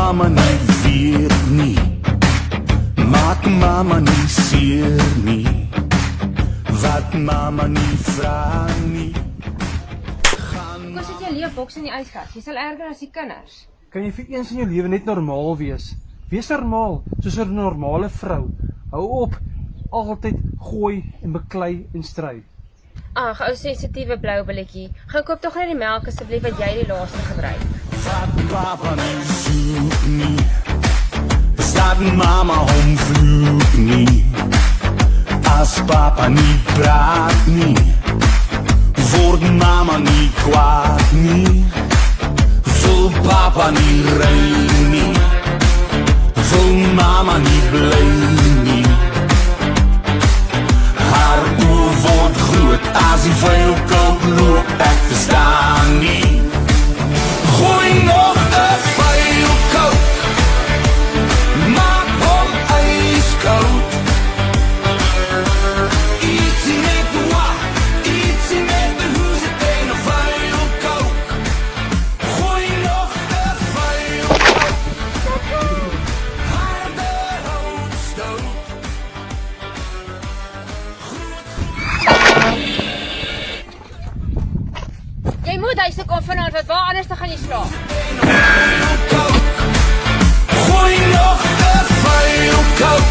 mama nie weet nie. Maak mama nie seer nie. Wat mama nie vra nie. Kom sit jou leefboks in die yskas. Jy sal erger as die kinders. Kan jy vir eens in jou lewe net normaal wees? Wees normaal, soos 'n normale vrou. Hou op, altyd gooi en beklei en stry. Ag, ou sensitiewe blou billetjie. Gaan koop tog net die melk asseblief wat jy die laaste gebruik. Wat papa nie soek nie. Staat mama hom vloek nie. As papa nie praat nie. Word mama nie kwaad nie. Voel papa nie rein nie. Voel mama nie bly nie. Haar oor word groot as die vuilkamp loop, ek verstaan nie. Gooi nog 'n vuilkamp, maak hom ijskoud. Ietsie met de wat, ietsie met de hoe ze teen 'n vuilkamp. Gooi nog 'n vuilkamp, harde houtstoot. Jy moet huis toe kom vanaand, want waar anders dan gaan jy slaap? Gooi nog 'n vuilkamp.